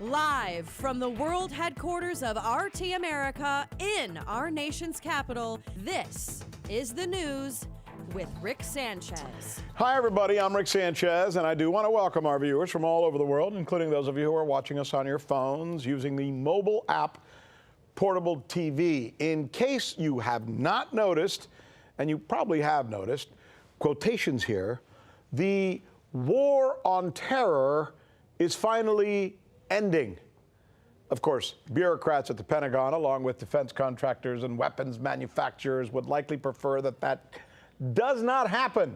Live from the world headquarters of RT America in our nation's capital, this is the news with Rick Sanchez. Hi, everybody. I'm Rick Sanchez, and I do want to welcome our viewers from all over the world, including those of you who are watching us on your phones using the mobile app Portable TV. In case you have not noticed, and you probably have noticed, quotations here, the war on terror is finally ending. Of course, bureaucrats at the Pentagon, along with defense contractors and weapons manufacturers, would likely prefer that that does not happen.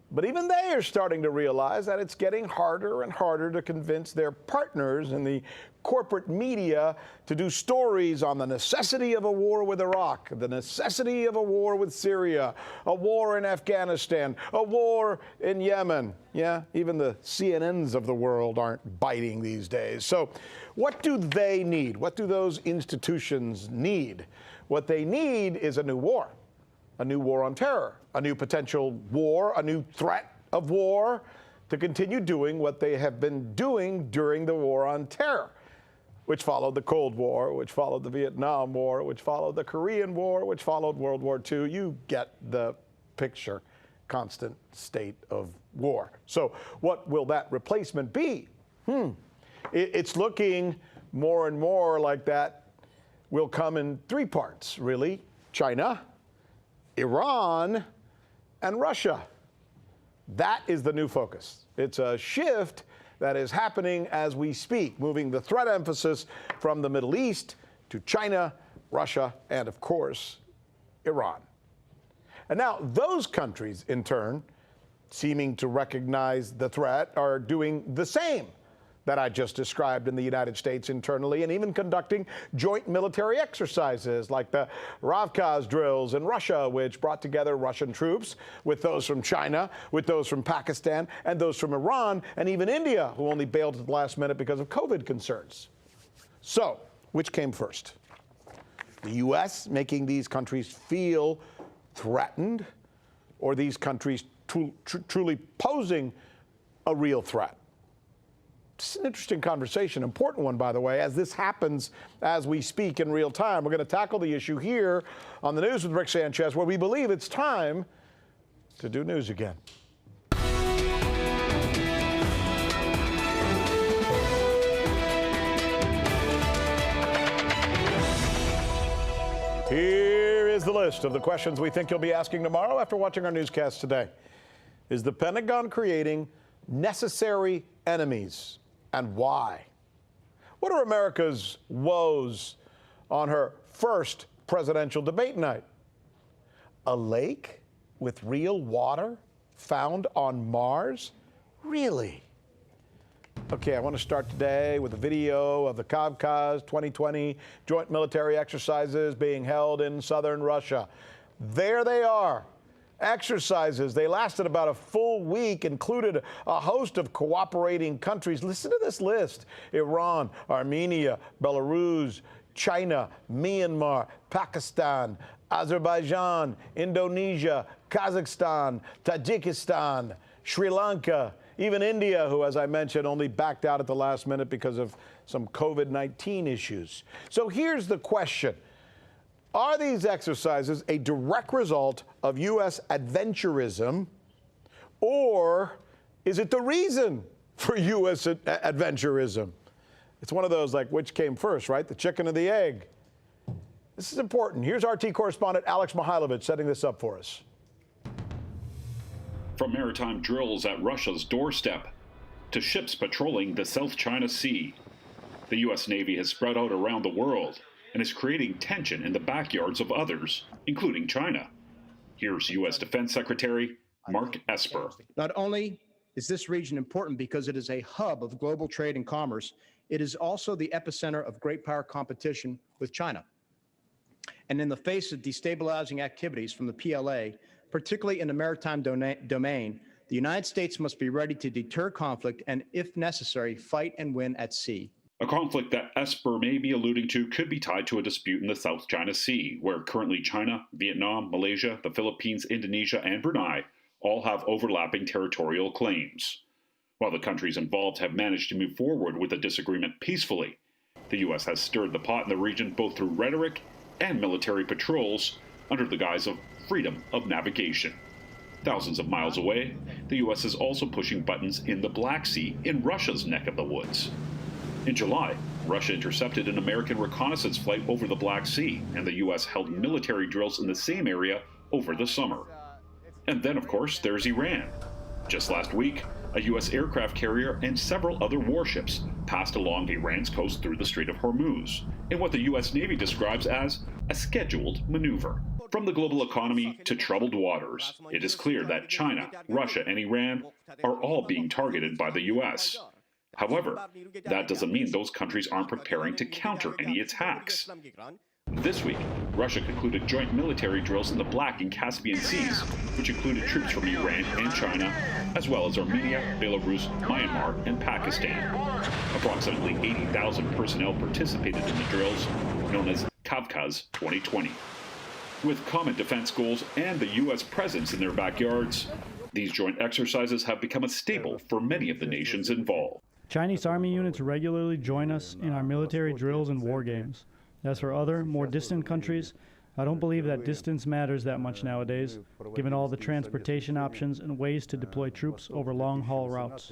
But even they are starting to realize that it's getting harder and harder to convince their partners in the corporate media to do stories on the necessity of a war with Iraq, the necessity of a war with Syria, a war in Afghanistan, a war in Yemen. Yeah, even the CNNs of the world aren't biting these days. So what do they need? What do those institutions need? What they need is a new war on terror, a new potential war, a new threat of war to continue doing what they have been doing during the war on terror, which followed the Cold War, which followed the Vietnam War, which followed the Korean War, which followed World War II. You get the picture. Constant state of war. So what will that replacement be? It's looking more and more like that will come in three parts, really. China, Iran, and Russia. That is the new focus. It's a shift that is happening as we speak, moving the threat emphasis from the Middle East to China, Russia, and of course, Iran. And now those countries, in turn, seeming to recognize the threat, are doing the same that I just described in the United States internally, and even conducting joint military exercises like the Ravkaz drills in Russia, which brought together Russian troops with those from China, with those from Pakistan, and those from Iran, and even India, who only bailed at the last minute because of COVID concerns. So, which came first? The U.S. making these countries feel threatened, or these countries truly posing a real threat? It's an interesting conversation, important one, by the way, as this happens as we speak in real time. We're going to tackle the issue here on the News with Rick Sanchez, where we believe it's time to do news again. Here is the list of the questions we think you'll be asking tomorrow after watching our newscast today. Is the Pentagon creating necessary enemies? And why? What are America's woes on her first presidential debate night? A lake with real water found on Mars? Really? Okay, I want to start today with a video of the Kavkaz 2020 joint military exercises being held in southern Russia. There they are. Exercises. They lasted about a full week, included a host of cooperating countries. Listen to this list: Iran, Armenia, Belarus, China, Myanmar, Pakistan, Azerbaijan, Indonesia, Kazakhstan, Tajikistan, Sri Lanka, even India, who, as I mentioned, only backed out at the last minute because of some COVID-19 issues. So here's the question. Are these exercises a direct result of U.S. adventurism, or is it the reason for U.S. adventurism? It's one of those, like, which came first, right? The chicken or the egg? This is important. Here's RT correspondent Alex Mihailovich setting this up for us. From maritime drills at Russia's doorstep to ships patrolling the South China Sea, the U.S. Navy has spread out around the world and is creating tension in the backyards of others, including China. Here's U.S. Defense Secretary Mark Esper. Not only is this region important because it is a hub of global trade and commerce, it is also the epicenter of great power competition with China. And in the face of destabilizing activities from the PLA, particularly in the maritime domain, the United States must be ready to deter conflict and, if necessary, fight and win at sea. A conflict that Esper may be alluding to could be tied to a dispute in the South China Sea, where currently China, Vietnam, Malaysia, the Philippines, Indonesia, and Brunei all have overlapping territorial claims. While the countries involved have managed to move forward with the disagreement peacefully, the U.S. has stirred the pot in the region both through rhetoric and military patrols under the guise of freedom of navigation. Thousands of miles away, the U.S. is also pushing buttons in the Black Sea in Russia's neck of the woods. In July, Russia intercepted an American reconnaissance flight over the Black Sea, and the U.S. held military drills in the same area over the summer. And then, of course, there's Iran. Just last week, a U.S. aircraft carrier and several other warships passed along Iran's coast through the Strait of Hormuz, in what the U.S. Navy describes as a scheduled maneuver. From the global economy to troubled waters, it is clear that China, Russia, and Iran are all being targeted by the U.S. However, that doesn't mean those countries aren't preparing to counter any attacks. This week, Russia concluded joint military drills in the Black and Caspian Seas, which included troops from Iran and China, as well as Armenia, Belarus, Myanmar, and Pakistan. Approximately 80,000 personnel participated in the drills, known as Kavkaz 2020. With common defense goals and the U.S. presence in their backyards, these joint exercises have become a staple for many of the nations involved. Chinese Army units regularly join us in our military drills and war games. As for other, more distant countries, I don't believe that distance matters that much nowadays, given all the transportation options and ways to deploy troops over long-haul routes.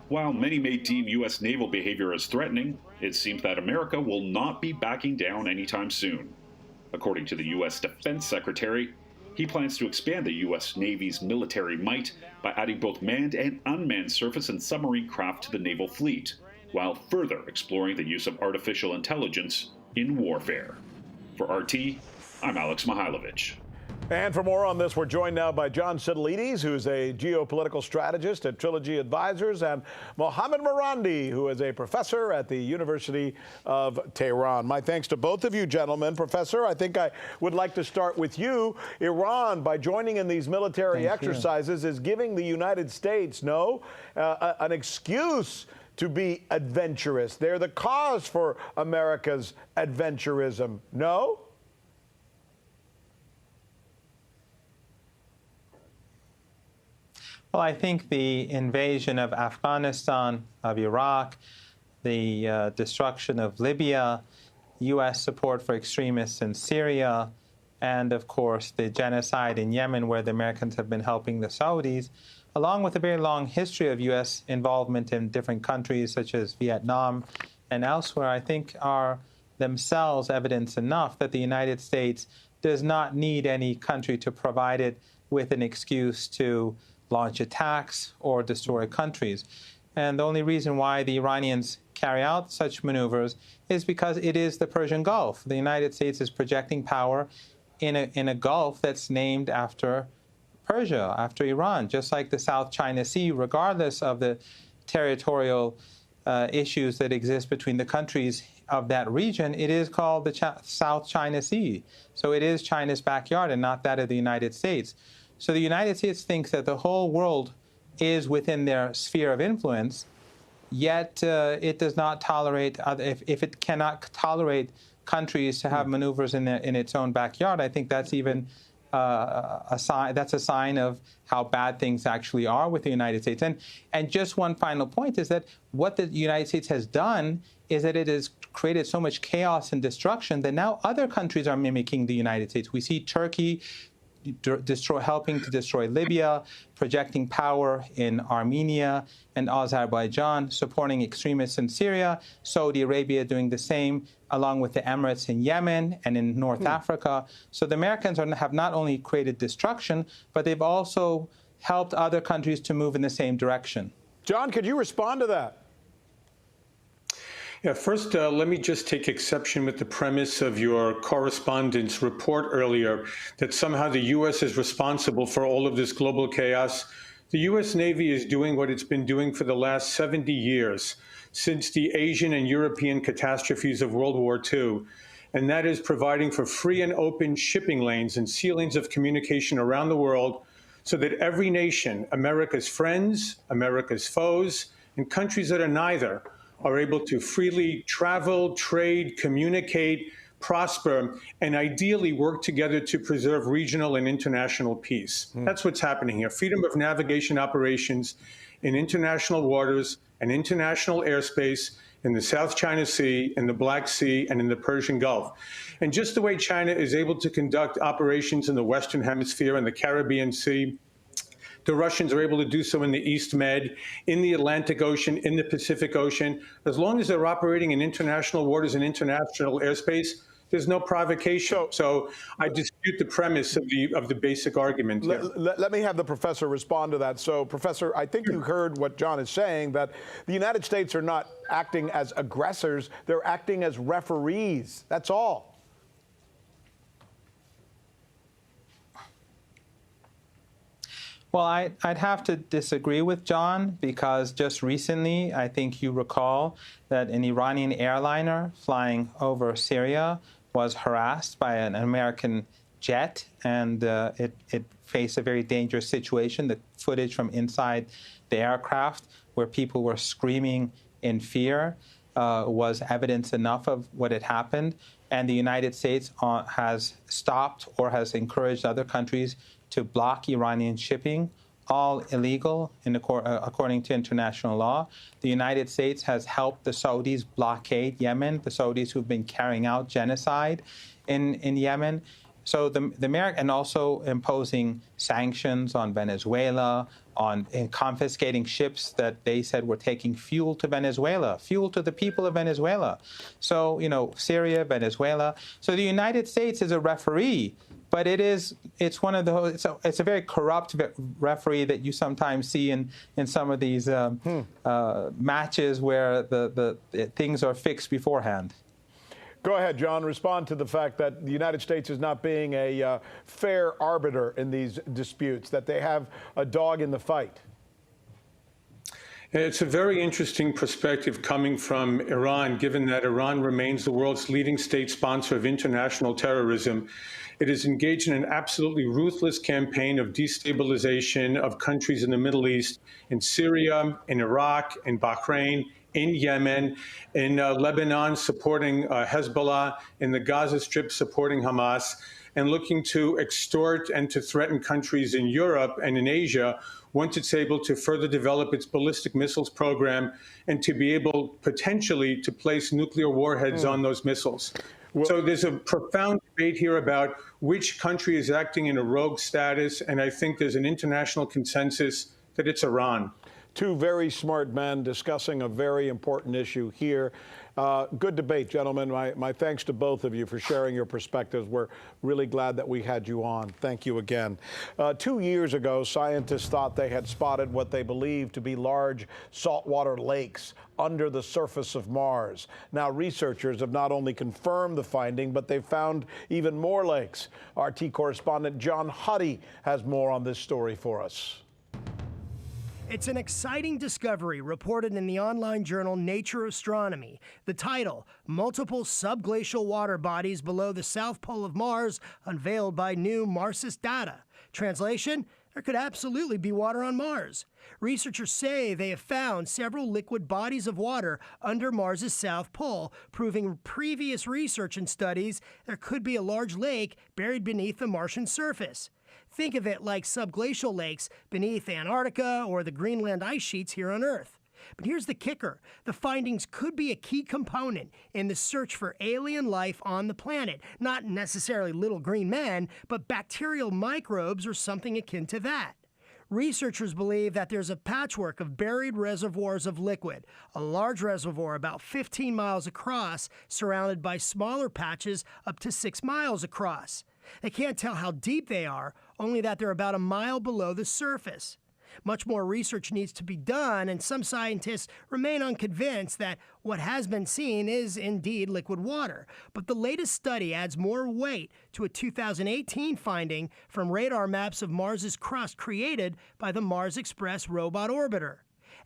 While many may deem U.S. naval behavior as threatening, it seems that America will not be backing down anytime soon. According to the U.S. Defense Secretary, he plans to expand the U.S. Navy's military might by adding both manned and unmanned surface and submarine craft to the naval fleet, while further exploring the use of artificial intelligence in warfare. For RT, I'm Alex Mihailovich. And for more on this, we're joined now by John Sitilides, who's a geopolitical strategist at Trilogy Advisors, and Mohammad Marandi, who is a professor at the University of Tehran. My thanks to both of you, gentlemen. Professor, I think I would like to start with you. Iran, by joining in these military exercises, is giving the United States, an excuse to be adventurous. They're the cause for America's adventurism, no? Well, I think the invasion of Afghanistan, of Iraq, the destruction of Libya, U.S. support for extremists in Syria, and, of course, the genocide in Yemen, where the Americans have been helping the Saudis, along with a very long history of U.S. involvement in different countries, such as Vietnam and elsewhere, I think are themselves evidence enough that the United States does not need any country to provide it with an excuse to launch attacks or destroy countries. And the only reason why the Iranians carry out such maneuvers is because it is the Persian Gulf. The United States is projecting power in a Gulf that's named after Persia, after Iran, just like the South China Sea, regardless of the territorial issues that exist between the countries of that region, it is called the South China Sea. So it is China's backyard and not that of the United States. So the United States thinks that the whole world is within their sphere of influence, yet it does not tolerate, if it cannot tolerate countries to have maneuvers in its own backyard, I think that's even a sign of how bad things actually are with the United States. And just one final point is that what the United States has done is that it has created so much chaos and destruction that now other countries are mimicking the United States. We see Turkey helping to destroy Libya, projecting power in Armenia and Azerbaijan, supporting extremists in Syria, Saudi Arabia doing the same, along with the Emirates in Yemen and in North Africa. So the Americans have not only created destruction, but they've also helped other countries to move in the same direction. John, could you respond to that? Yeah, first, let me just take exception with the premise of your correspondent's report earlier that somehow the U.S. is responsible for all of this global chaos. The U.S. Navy is doing what it's been doing for the last 70 years, since the Asian and European catastrophes of World War II, and that is providing for free and open shipping lanes and sea lanes of communication around the world so that every nation, America's friends, America's foes, and countries that are neither, are able to freely travel, trade, communicate, prosper, and ideally work together to preserve regional and international peace. That's what's happening here. Freedom of navigation operations in international waters and international airspace in the South China Sea, in the Black Sea, and in the Persian Gulf. And just the way China is able to conduct operations in the Western Hemisphere and the Caribbean Sea, the Russians are able to do so in the East Med, in the Atlantic Ocean, in the Pacific Ocean. As long as they're operating in international waters and international airspace, there's no provocation. So I dispute the premise of the basic argument here. Let me have the professor respond to that. So, Professor, I think you heard what John is saying, that the United States are not acting as aggressors, they're acting as referees. That's all. Well, I'd have to disagree with John, because just recently, I think you recall that an Iranian airliner flying over Syria was harassed by an American jet, and it faced a very dangerous situation. The footage from inside the aircraft, where people were screaming in fear, was evidence enough of what had happened. And the United States has stopped or has encouraged other countries to block Iranian shipping, all illegal according to international law. The United States has helped the Saudis blockade Yemen, the Saudis who've been carrying out genocide in Yemen. So and also imposing sanctions on Venezuela, on confiscating ships that they said were taking fuel to Venezuela, fuel to the people of Venezuela. So, Syria, Venezuela. So the United States is a referee, but it's one of those, it's a very corrupt referee that you sometimes see in some of these matches where the things are fixed beforehand. Go ahead, John. Respond to the fact that the United States is not being a fair arbiter in these disputes, that they have a dog in the fight. It's a very interesting perspective coming from Iran, given that Iran remains the world's leading state sponsor of international terrorism. It is engaged in an absolutely ruthless campaign of destabilization of countries in the Middle East, in Syria, in Iraq, in Bahrain, in Yemen, in Lebanon, supporting Hezbollah, in the Gaza Strip, supporting Hamas, and looking to extort and to threaten countries in Europe and in Asia once it's able to further develop its ballistic missiles program and to be able potentially to place nuclear warheads on those missiles. So there's a profound debate here about which country is acting in a rogue status, and I think there's an international consensus that it's Iran. Two very smart men discussing a very important issue here. Good debate, gentlemen. My thanks to both of you for sharing your perspectives. We're really glad that we had you on. Thank you again. 2 years ago, scientists thought they had spotted what they believed to be large saltwater lakes under the surface of Mars. Now, researchers have not only confirmed the finding, but they've found even more lakes. RT correspondent John Huddy has more on this story for us. It's an exciting discovery reported in the online journal Nature Astronomy. The title, Multiple Subglacial Water Bodies Below the South Pole of Mars Unveiled by New Marsis Data. Translation, there could absolutely be water on Mars. Researchers say they have found several liquid bodies of water under Mars's South Pole, proving previous research and studies there could be a large lake buried beneath the Martian surface. Think of it like subglacial lakes beneath Antarctica or the Greenland ice sheets here on Earth. But here's the kicker. The findings could be a key component in the search for alien life on the planet. Not necessarily little green men, but bacterial microbes or something akin to that. Researchers believe that there's a patchwork of buried reservoirs of liquid, a large reservoir about 15 miles across, surrounded by smaller patches up to 6 miles across. They can't tell how deep they are, only that they're about a mile below the surface. Much more research needs to be done, and some scientists remain unconvinced that what has been seen is indeed liquid water. But the latest study adds more weight to a 2018 finding from radar maps of Mars's crust created by the Mars Express robot orbiter.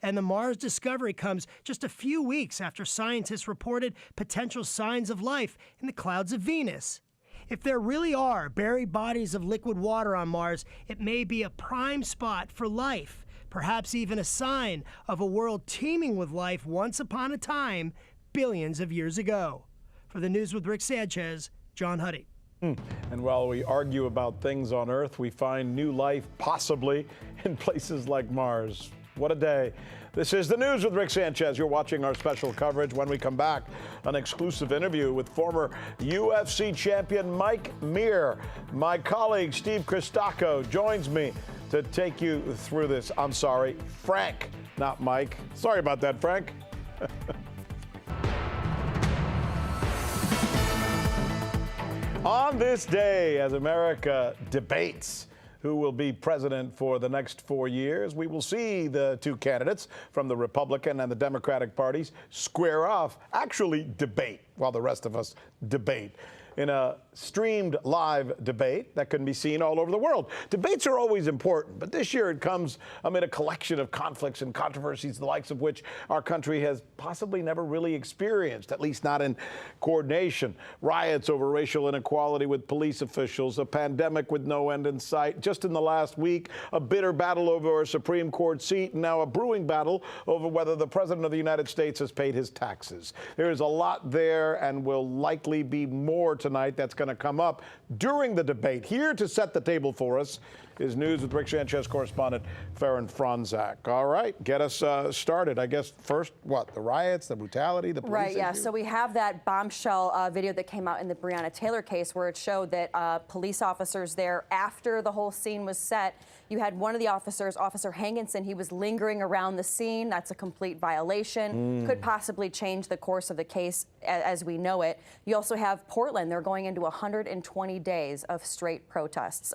And the Mars discovery comes just a few weeks after scientists reported potential signs of life in the clouds of Venus. If there really are buried bodies of liquid water on Mars, it may be a prime spot for life, perhaps even a sign of a world teeming with life once upon a time, billions of years ago. For the News with Rick Sanchez, John Huddy. And while we argue about things on Earth, we find new life possibly in places like Mars. What a day. This is the News with Rick Sanchez. You're watching our special coverage. When we come back, an exclusive interview with former UFC champion Mike Mir. My colleague Steve Christacco joins me to take you through this. I'm sorry, Frank, not Mike. Sorry about that, Frank. On this day, as America debates who will be president for the next 4 years, we will see the two candidates from the Republican and the Democratic parties square off, actually debate, while the rest of us debate, in a streamed live debate that can be seen all over the world. Debates are always important, but this year it comes amid a collection of conflicts and controversies, the likes of which our country has possibly never really experienced, at least not in coordination. Riots over racial inequality with police officials, a pandemic with no end in sight. Just in the last week, a bitter battle over a Supreme Court seat, and now a brewing battle over whether the President of the United States has paid his taxes. There is a lot there, and will likely be more tonight that's going to come up during the debate. Here to set the table for us is News with Rick Sanchez correspondent Farron Franzak. All right, get us started. I guess first, what, the riots, the brutality, the police Right, yeah. issue? So we have that bombshell video that came out in the Breonna Taylor case where it showed that police officers there, after the whole scene was set, you had one of the officers, Officer Hankinson, he was lingering around the scene. That's a complete violation. Could possibly change the course of the case as we know it. You also have Portland. They're going into 120 days of straight protests.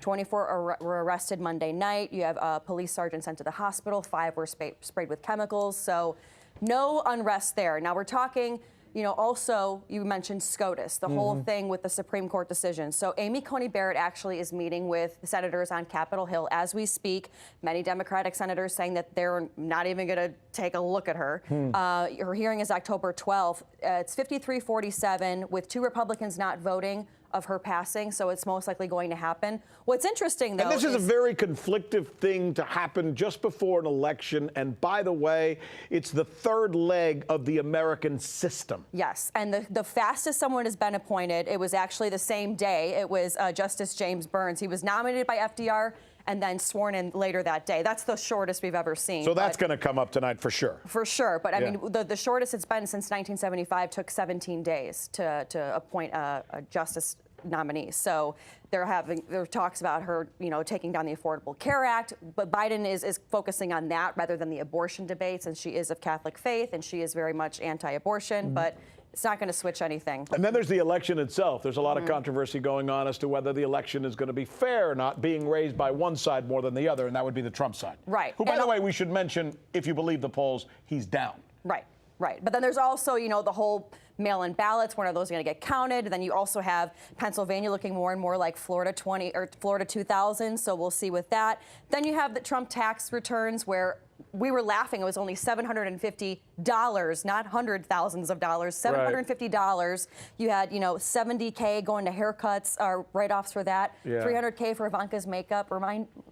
24 were arrested Monday night. You have a police sergeant sent to the hospital. 5 were sprayed with chemicals. So no unrest there. Now we're talking, you know, also you mentioned SCOTUS, the whole thing with the Supreme Court decision. So Amy Coney Barrett actually is meeting with senators on Capitol Hill as we speak. Many Democratic senators saying that they're not even going to take a look at her. Her hearing is October 12th. It's 53-47 with 2 Republicans not voting of her passing, so it's most likely going to happen. What's interesting, though, and this is a very conflictive thing to happen just before an election. And by the way, it's the third leg of the American system. Yes, and the fastest someone has been appointed, it was actually the same day. It was Justice James Burns. He was nominated by FDR and then sworn in later that day. That's the shortest we've ever seen. So that's going to come up tonight for sure. For sure, but I mean, the shortest it's been since 1975 took 17 days to appoint a justice nominee. So there are talks about her, you know, taking down the Affordable Care Act, but Biden is focusing on that rather than the abortion debates, and she is of Catholic faith, and she is very much anti-abortion, but it's not going to switch anything. And then there's the election itself. There's a lot of controversy going on as to whether the election is going to be fair or not, being raised by one side more than the other, and that would be the Trump side. Right. Who, by the way, we should mention, if you believe the polls, he's down. Right, right. But then there's also, you know, the whole mail-in ballots, when are those going to get counted? And then you also have Pennsylvania looking more and more like Florida 2000, so we'll see with that. Then you have the Trump tax returns where we were laughing. It was only $750, not hundred thousands of dollars, $750. You had, you know, $70K going to haircuts, write-offs for that, $300K for Ivanka's makeup.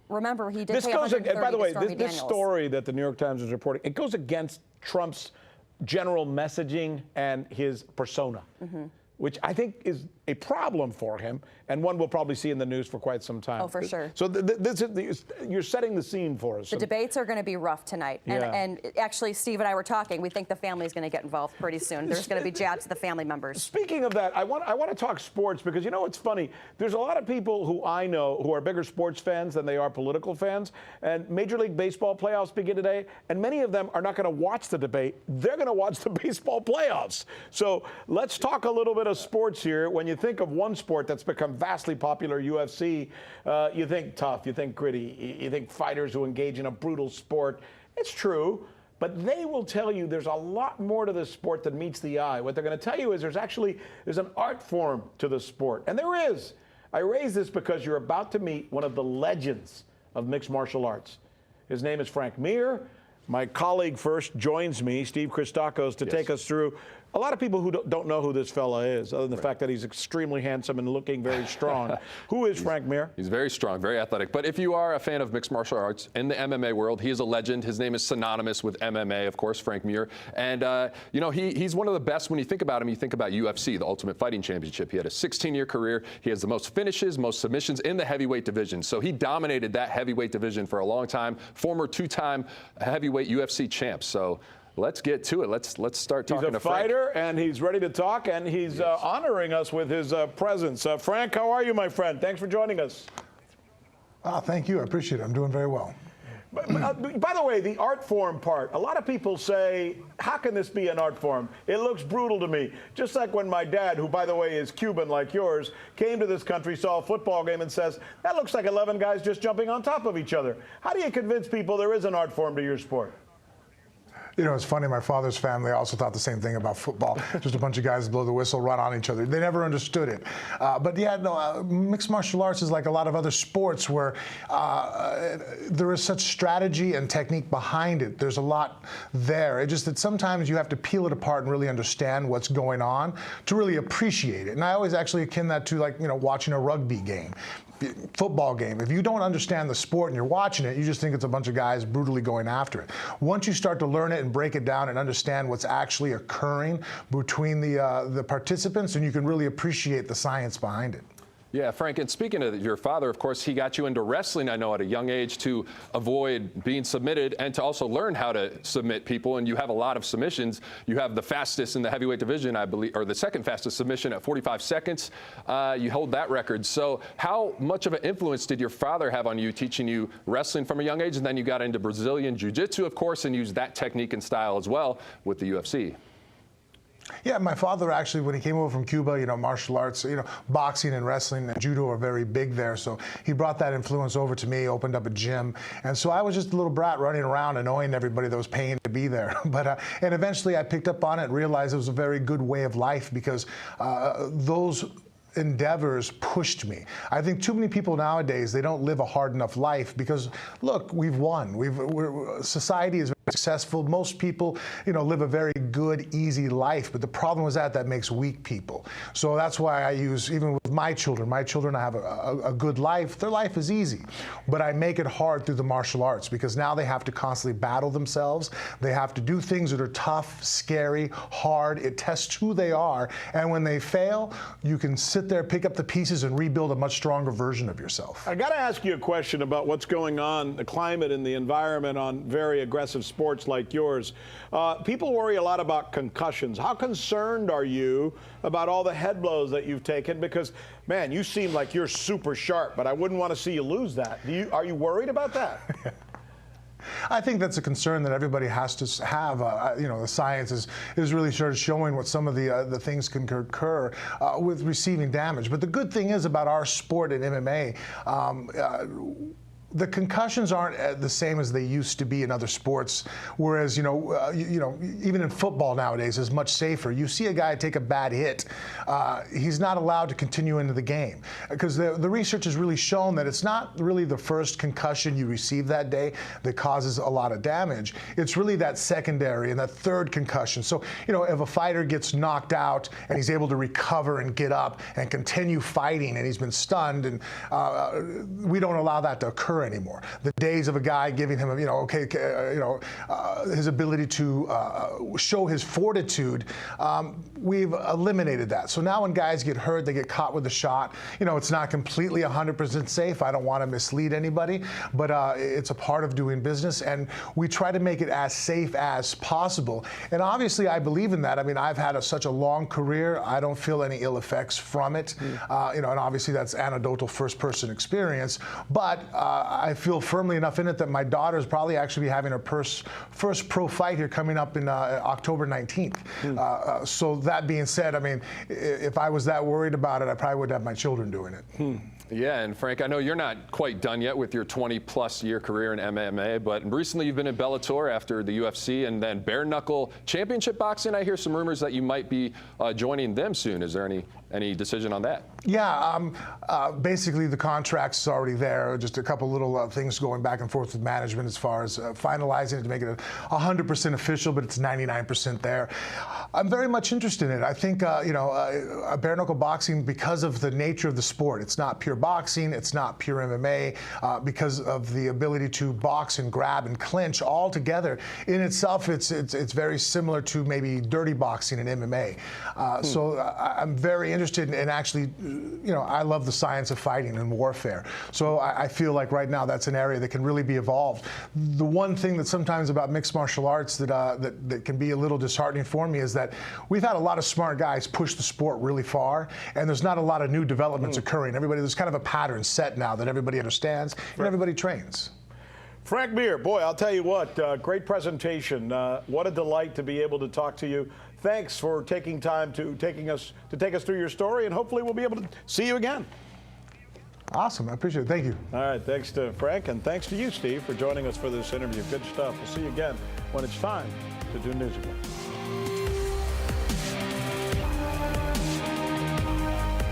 Remember, he did pay $130 by the way, to Stormy this Daniels. story that the New York Times is reporting, it goes against Trump's general messaging and his persona, which I think is a problem for him, and one we'll probably see in the news for quite some time. Oh, for sure. So you're setting the scene for us. The debates are going to be rough tonight. And actually, Steve and I were talking. We think the family is going to get involved pretty soon. There's going to be jabs to the family members. Speaking of that, I want to talk sports because, you know, it's funny. There's a lot of people who I know who are bigger sports fans than they are political fans. And Major League Baseball playoffs begin today, and many of them are not going to watch the debate. They're going to watch the baseball playoffs. So let's talk a little bit of sports here. When you think of one sport that's become vastly popular, UFC, you think tough, you think gritty, you think fighters who engage in a brutal sport. It's true, but they will tell you there's a lot more to this sport than meets the eye. What they're going to tell you is there's an art form to the sport, and there is. I raise this because you're about to meet one of the legends of mixed martial arts. His name is Frank Mir. My colleague first joins me, Steve Christacco, to take us through A lot of people who don't know who this fella is, other than the fact that he's extremely handsome and looking very strong. Who is Frank Mir? He's very strong, very athletic. But if you are a fan of mixed martial arts in the MMA world, he is a legend. His name is synonymous with MMA, of course, Frank Mir. And, you know, he's one of the best. When you think about him, you think about UFC, the Ultimate Fighting Championship. He had a 16-year career. He has the most finishes, most submissions in the heavyweight division. So he dominated that heavyweight division for a long time. Former two-time heavyweight UFC champ. So let's get to it. Let's start talking to Frank. He's a fighter, and he's ready to talk, and he's honoring us with his presence. Frank, how are you, my friend? Thanks for joining us. Thank you. I appreciate it. I'm doing very well. By the way, the art form part, a lot of people say, how can this be an art form? It looks brutal to me. Just like when my dad, who, by the way, is Cuban like yours, came to this country, saw a football game and says, that looks like 11 guys just jumping on top of each other. How do you convince people there is an art form to your sport? You know, it's funny, my father's family also thought the same thing about football. Just a bunch of guys blow the whistle, run on each other. They never understood it. But yeah, no, mixed martial arts is like a lot of other sports where there is such strategy and technique behind it. There's a lot there. It's just that sometimes you have to peel it apart and really understand what's going on to really appreciate it. And I always actually akin that to, like, you know, watching a rugby game. Football game. If you don't understand the sport and you're watching it, you just think it's a bunch of guys brutally going after it. Once you start to learn it and break it down and understand what's actually occurring between the participants, and you can really appreciate the science behind it. Yeah, Frank, and speaking of your father, of course, he got you into wrestling, I know, at a young age to avoid being submitted and to also learn how to submit people. And you have a lot of submissions. You have the fastest in the heavyweight division, I believe, or the second fastest submission at 45 seconds. You hold that record. So how much of an influence did your father have on you, teaching you wrestling from a young age? And then you got into Brazilian Jiu-Jitsu, of course, and used that technique and style as well with the UFC. Yeah, my father actually, when he came over from Cuba, you know, martial arts, you know, boxing and wrestling and judo are very big there. So he brought that influence over to me, opened up a gym. And so I was just a little brat running around annoying everybody that was paying to be there. But and eventually I picked up on it and realized it was a very good way of life because those endeavors pushed me. I think too many people nowadays, they don't live a hard enough life because, look, we've won. Society is very successful. Most people, you know, live a very good, easy life. But the problem is that makes weak people. So that's why I use, even with my children I have a good life. Their life is easy. But I make it hard through the martial arts because now they have to constantly battle themselves. They have to do things that are tough, scary, hard. It tests who they are. And when they fail, you can sit there, pick up the pieces, and rebuild a much stronger version of yourself. I got to ask you a question about what's going on, the climate and the environment on very aggressive sports like yours. People worry a lot about concussions. How concerned are you about all the head blows that you've taken? Because, man, you seem like you're super sharp, but I wouldn't want to see you lose that. Are you worried about that? I think that's a concern that everybody has to have. You know, the science is really sort of showing what some of the things can occur with receiving damage. But the good thing is about our sport in MMA, the concussions aren't the same as they used to be in other sports. Whereas, you know, even in football nowadays is much safer. You see a guy take a bad hit, he's not allowed to continue into the game because the research has really shown that it's not really the first concussion you receive that day that causes a lot of damage. It's really that secondary and that third concussion. So, you know, if a fighter gets knocked out and he's able to recover and get up and continue fighting and he's been stunned, and we don't allow that to occur anymore. The days of a guy giving him, you know, his ability to show his fortitude, we've eliminated that. So now when guys get hurt, they get caught with a shot. You know, it's not completely 100% safe. I don't want to mislead anybody, but it's a part of doing business, and we try to make it as safe as possible. And obviously, I believe in that. I mean, I've had such a long career. I don't feel any ill effects from it. You know, and obviously that's anecdotal first-person experience, but I feel firmly enough in it that my daughter's probably actually having her first pro fight here coming up in October 19th. So that being said, I mean, if I was that worried about it, I probably would have my children doing it. Yeah, and Frank, I know you're not quite done yet with your 20-plus year career in MMA, but recently you've been in Bellator after the UFC and then bare knuckle championship boxing. I hear some rumors that you might be joining them soon. Is there any decision on that? Yeah, basically the contract's already there. Just a couple little things going back and forth with management as far as finalizing it to make it 100% official, but it's 99% there. I'm very much interested in it. I think, bare knuckle boxing, because of the nature of the sport, it's not pure boxing, it's not pure MMA, because of the ability to box and grab and clinch all together. In itself, it's very similar to maybe dirty boxing and MMA. So I'm very interested in actually, I love the science of fighting and warfare. So I feel like right now that's an area that can really be evolved. The one thing that sometimes about mixed martial arts that can be a little disheartening for me is that we've had a lot of smart guys push the sport really far, and there's not a lot of new developments occurring. There's kind of a pattern set now that everybody understands and everybody trains. Frank Mir, boy, I'll tell you what, great presentation. What a delight to be able to talk to you. Thanks for taking time to take us through your story, and hopefully we'll be able to see you again. Awesome, I appreciate it. Thank you. All right, thanks to Frank, and thanks to you, Steve, for joining us for this interview. Good stuff. We'll see you again when it's time to do News Again.